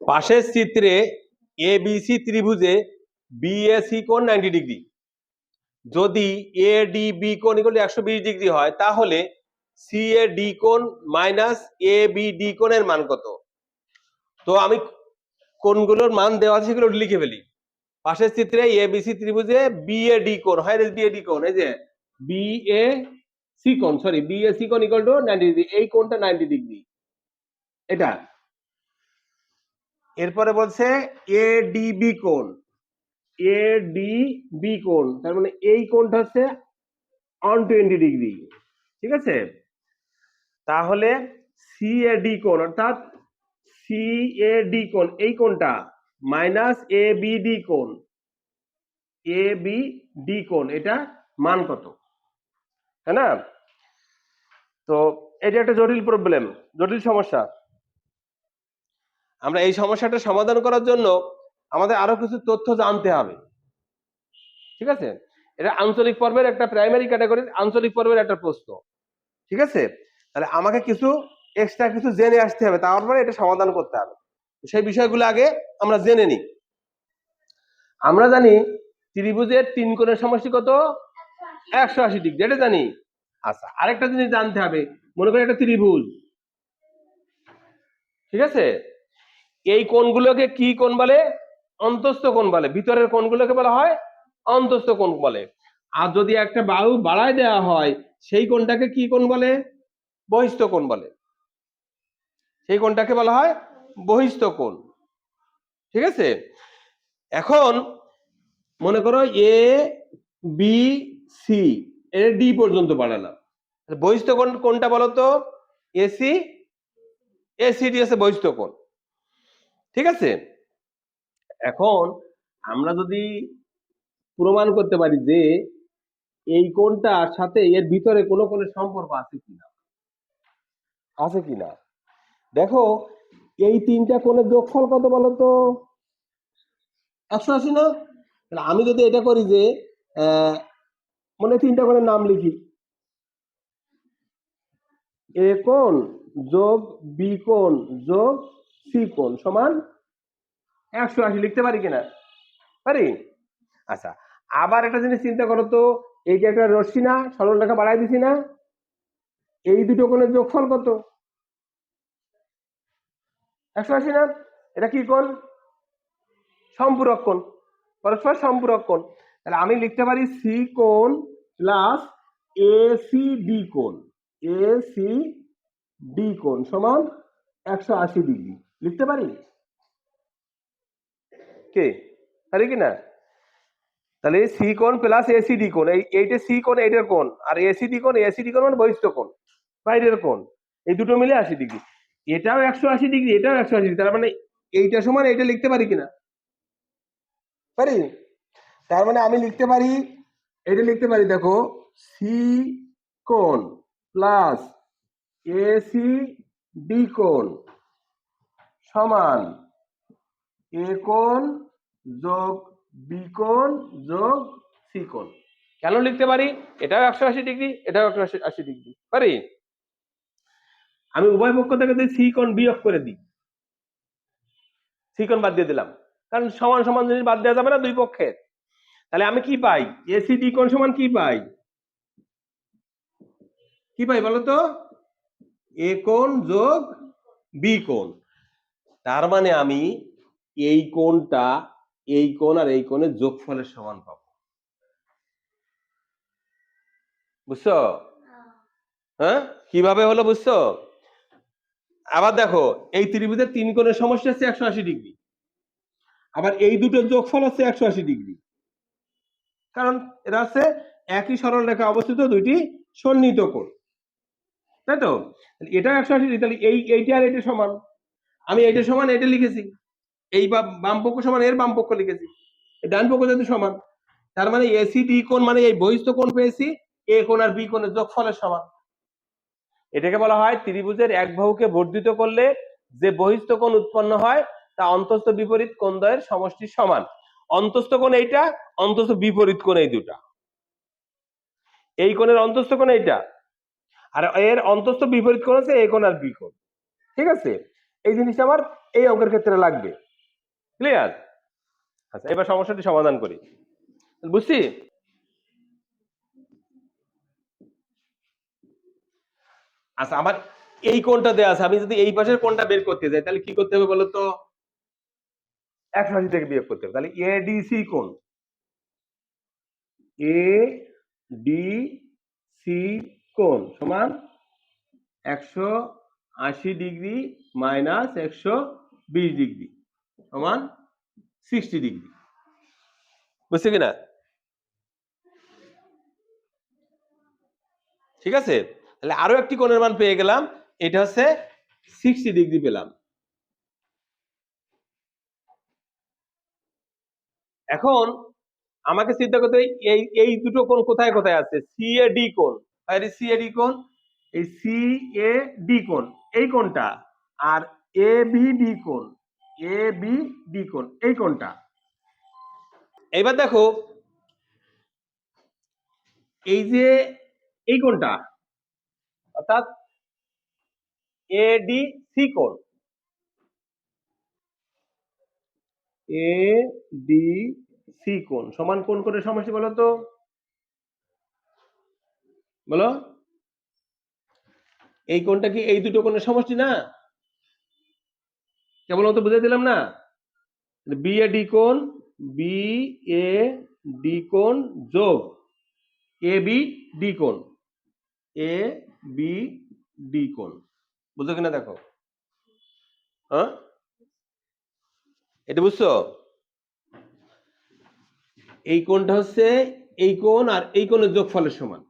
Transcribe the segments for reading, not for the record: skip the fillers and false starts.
পাশের চিত্রে ABC ত্রিভুজে BAC কোণ 90 ডিগ্রি। যদি এডিবি কোণ ইকুয়াল 120 ডিগ্রি হয় তাহলে সিএডি কোণ মাইনাস এবিডি কোণের মান কত? তো আমি কোণগুলোর মান দেওয়া আছে সেগুলো লিখে ফেলি। পাশের চিত্রে এবিসি ত্রিভুজে বিএডি কোণ হয়, বিএডি কোণ এই যে বিএসি কোণ, সরি বিএসি কোণ ইকুয়াল টু 90 ডিগ্রি। এই কোণটা 90 ডিগ্রি এটা। এরপরে বলছে এডিবি কোণ, এডিবি কোণ তার মানে এই কোণটা হচ্ছে 120 ডিগ্রি, ঠিক আছে? তাহলে সিএডি কোণ অর্থাৎ সিএডি কোণ এই কোণটা মাইনাস এবিডি কোণ, এবিডি কোণ এটা মান কত, তাই না? তো এটা একটা জটিল প্রবলেম, জটিল সমস্যা। আমরা এই সমস্যাটা সমাধান করার জন্য আমাদের আরো কিছু তথ্য জানতে হবে, ঠিক আছে? এটা আঞ্চলিক পর্বের একটা প্রাইমারি ক্যাটাগরির আঞ্চলিক পর্বের একটা প্রশ্ন, ঠিক আছে? তাহলে আমাকে কিছু এক্সট্রা কিছু জেনে আসতে হবে, তারপরে এটা সমাধান করতে হবে। সেই বিষয়গুলো আগে আমরা জেনে নিই। আমরা জানি ত্রিভুজের তিন কোণের সমষ্টি কত? 180 ডিগ্রি, এটা জানি। আচ্ছা, আরেকটা জিনিস জানতে হবে, মনে করি একটা ত্রিভুজ, ঠিক আছে? এই কোণগুলোকে কি কোণ বলে? অন্তস্থ কোণ বলে। ভিতরের কোণগুলোকে বলা হয় অন্তস্থ কোণ বলে। আর যদি একটা বাহু বাড়ায় দেওয়া হয় সেই কোণটাকে কি কোণ বলে? বহিস্থ কোণ বলে। সেই কোণটাকে বলা হয় বহিস্থ কোণ, ঠিক আছে? এখন মনে করো এ বি সি এর ডি পর্যন্ত বাড়ালাম, বহিস্থ কোণ কোনটা বলো তো? এসি, এসিডি আছে বহিস্থ কোণ, ঠিক আছে? এখন আমরা যদি প্রমাণ করতে পারি যে এই কোণটার সাথে এর ভিতরে কোনো কোণের সম্পর্ক আছে কিনা, আছে কিনা, দেখো এই তিনটা কোণের যোগফল কত বলো তো? 180 না? তাহলে আমি যদি এটা করি যে মনে তিনটা কোণের নাম লিখি, এ কোণ যোগ বি কোণ যোগ সি কোণ সমান 180 লিখতে পারি কিনা? পারি। আচ্ছা, আবার একটা জিনিস চিন্তা করো তো, এই যে একটা রশ্মি না, সরল রেখা বাড়াই দিছি না, এই দুটো কোণের যোগফল কত? 180 না? এটা কি কোণ? সম্পূরক কোণ, পরস্পর সম্পূরক কোণ। তাহলে আমি লিখতে পারি সি কোণ প্লাস এসিডি কোণ, এসিডি কোণ সমান 180 ডিগ্রি লিখতে পারি, কে পারি কি না? তাহলে সি কোণ প্লাস এসিডি কোণ, এইটা সি কোণ এইটার কোণ, আর এসিডি কোণ, এসিডি কোণ মানে বহিস্থ কোণ, বাইরের কোণ, এই দুটো মিলে 80 ডিগ্রি। এটাও 180 ডিগ্রি, এটাও 180 ডিগ্রি, তার মানে এইটা সমান এইটা লিখতে পারি কিনা? পারি। তার মানে আমি লিখতে পারি, এটা লিখতে পারি, দেখো সি কোণ প্লাস এসি ডি কোণ সমান এ কোণ যোগ বি কোণ যোগ সি কোণ। কেন লিখতে পারি? এটাও 180 ডিগ্রি, এটাও 180 ডিগ্রি, পারি। আমি উভয় পক্ষ থেকে যদি সি কোণ বিয়োগ করে দিই, সি কোণ বাদ দিয়ে দিলাম, কারণ সমান সমান জিনিস বাদ দেওয়া যাবে না দুই পক্ষের। তাহলে আমি কি পাই? এসি ডি কোণ সমান কি পাই? কি পাই বলো তো? এ কোণ যোগ বি কোণ। তার মানে আমি এই কোণটা, এই কোণ আর এই কোণের যোগফলের সমান পাবো, বুঝছো? হ্যাঁ, কিভাবে হলো বুঝছো? আবার দেখো এই ত্রিভুজের তিন কোণের সমষ্টি হচ্ছে 180 ডিগ্রি, আবার এই দুটোর যোগফল হচ্ছে 180 ডিগ্রি, কারণ এরা হচ্ছে একই সরল রেখা অবস্থিত দুইটি সন্নিহিত কোণ, তাই তো? এটাও 180 ডিগ্রি, তাহলে এইটা আর এটা সমান, আমি এইটা সমান এটা লিখেছি, এই বাম পক্ষ সমান এর বাম পক্ষ লিখেছি, ডান পক্ষ যদি সমান, তার মানে এসি ডি কোণ মানে এই বহিস্থ কোণ পেয়েছি, এ কোণ আর বি কোণের যোগফলের সমান। এটাকে বলা হয় ত্রিভুজের এক বাহুকে বর্ধিত করলে যে বহিস্থ কোণ উৎপন্ন হয় তা অন্তস্থ বিপরীত কোণদ্বয়ের সমষ্টির সমান। অন্তস্থ কোণ এইটা, অন্তস্থ বিপরীত কোণ এই দুটা, এই কোণের অন্তস্থ কোণ এইটা, আর এর অন্তস্থ বিপরীত কোণ হচ্ছে এ কোণ আর বি কোণ, ঠিক আছে? এই জিনিসটা আমার এই অঙ্কের ক্ষেত্রে লাগবে। ক্লিয়ার? আচ্ছা, এবার সমস্যাটি সমাধান করি। বুঝছি? আচ্ছা, আমার এই কোণটা দেওয়া আছে, আমি যদি এই পাশের কোণটা বের করতে যাই তাহলে কি করতে হবে বলো তো? 180 থেকে বিয়োগ করতে হবে। তাহলে এডিসি কোণ, এডিসি কোণ সমান 180 ডিগ্রি মাইনাস 120 ডিগ্রি সমান 60 ডিগ্রি। বুঝছে কিনা? ঠিক আছে, তাহলে আরো একটি কোণের মান পেয়ে গেলাম, এটা হচ্ছে 60 ডিগ্রি পেলাম। এখন আমাকে চিন্তা করতে হবে এই এই দুটো কোণ কোথায় কোথায় আছে। সি এ ডি কোণ, আর সি এ ডি কোণ, এই সি এ ডি কোণ এই কোণটা, আর এ বি ডি কোণ, এ বি ডি কোণ এই কোণটা। এইবার দেখো এই যে এই কোণটা অর্থাৎ এ ডি সি কোণ, এ ডি সি কোণ সমান কোন কোণের সমষ্টি বলো তো? বলো, এই কোণটা কি এই দুটো কোণের সমষ্টি না? কেবল মতো বুঝাই দিলাম না? বি এ ডি কোণ, বি এ ডি কোণ যোগ এ বি ডি কোণ, এ বি ডি কোণ। বুঝছো কিনা দেখো? হ্যাঁ, এটা বুঝছো? এই কোণটা হচ্ছে এই কোণ আর এই কোণের যোগফলের সমান।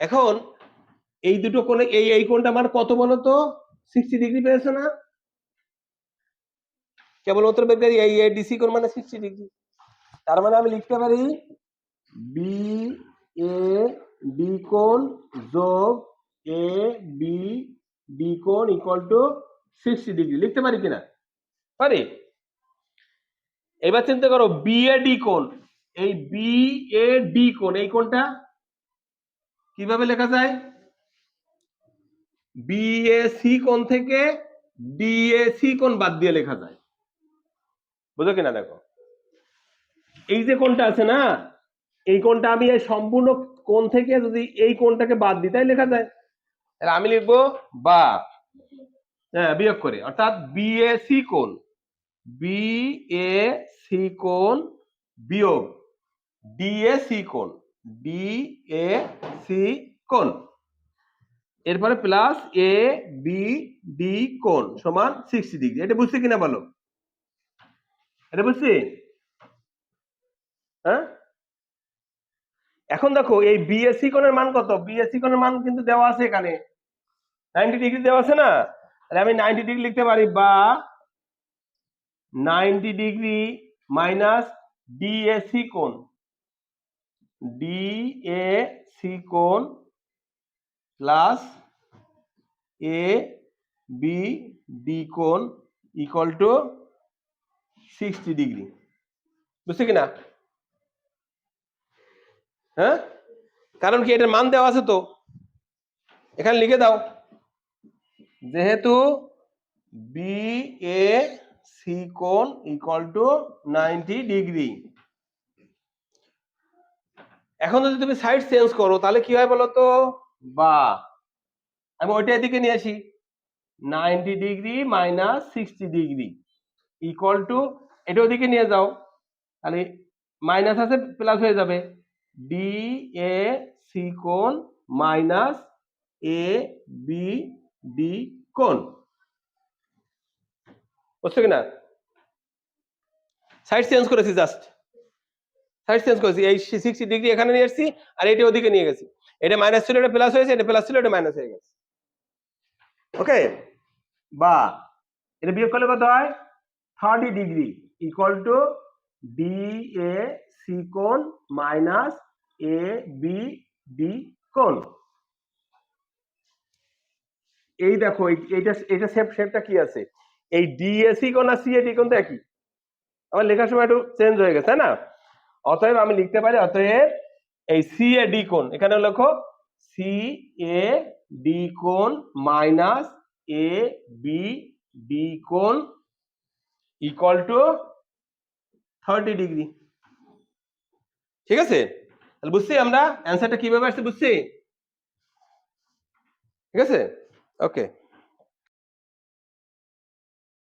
এখন এই দুটো কোণে এই কোণটা আমার কত বলো তো? 60 ডিগ্রি পেয়েছো না? কেবলমাত্র বের করি এই এডিসি কোণ মানে 60 ডিগ্রি। তার মানে আমি লিখতে পারি বি এ ডি কোণ যোগ এ বি ডি কোণ ইকুয়াল টু 60 ডিগ্রি। লিখতে পারি কিনা? পারি। এবার চিন্তা করো বি এ ডি কোণ, এই বি এ ডি কোণ এই কোণটা কিভাবে লেখা যায়? বি এ সি কোণ থেকে ডি এ সি কোণ বাদ দিয়ে লেখা যায়। বুঝো কিনা দেখো? এই যে কোণটা আছে না, এই কোণটা আমি এই সম্পূর্ণ কোণ থেকে যদি এই কোণটাকে বাদ দিই তাই লেখা যায়। তাহলে আমি লিখবো বা, হ্যাঁ, বিয়োগ করে, অর্থাৎ বি এ সি কোণ, বি এ সি কোণ বিয়োগ ডি এ সি কোণ, ডি এ সি কোণ, এরপরে প্লাস এ বি ডি কোণ সমান 60 ডিগ্রি। এটা বুঝছি কিনা বলো? এটা বুঝছি? হ্যাঁ, এখন দেখো এই বিএসসি কোণের মান কত? বিএসসি কোণের মান কিন্তু দেওয়া আছে এখানে, 90 ডিগ্রি দেওয়া আছে না? তাহলে আমি 90 ডিগ্রি লিখতে পারি বা 90 ডিগ্রি মাইনাস ডিএসি কোণ, ডিএসি কোণ প্লাস এ বি ডি কোণ ইকুয়াল টু 60 ডিগ্রি। বুঝছে কিনা? হ্যাঁ, কারণ কি এটার মান দেওয়া আছে তো, এখানে লিখে দাও, যেহেতু বি এ সি কোণ ইকুয়াল টু 90 ডিগ্রি। এখন যদি তুমি সাইড চেঞ্জ করো তাহলে কি হয় বলো তো? বা আমি ওইটা এদিকে নিয়ে আসি, 90 degree minus 60 degree equal two, এটা ওদিকে নিয়ে যাও, তাহলে মাইনাস আছে প্লাস হয়ে যাবে, ডি এ সি কোণ মাইনাস এ বি ডি কোণ। বুঝছো কিনা? সাইড চেঞ্জ করেছি, জাস্ট সাইড চেঞ্জ করেছি, এই 60 ডিগ্রি এখানে নিয়ে এসেছি আর এটা ওদিকে নিয়ে গেছি, এটা মাইনাস ছিল এটা প্লাস হয়েছে, এটা প্লাস ছিল এটা মাইনাস হয়ে গেছে। ওকে, বা এটা বিয়োগ করলে কত হয়? 30 degree equal to D A C কোণ মাইনাস এ বি ডি কোণ। এই দেখো এইটা এটা শেপটা কি আছে, এই ডিএসি কোণ আর সিএডি কোণ তো একই, আমার লেখার সময় একটু চেঞ্জ হয়ে গেছে না? অতএব আমি লিখতে পারি, অতএব এই সি এ ডি কোণ এখানে লেখো সি এ ডি কোণ মাইনাস এ বি বি কোণ ইকুয়াল টু 30°। ঠিক আছে, তাহলে বুঝছি আমরা অ্যান্সারটা কিভাবে আসছে, বুঝছি? ঠিক আছে, ওকে।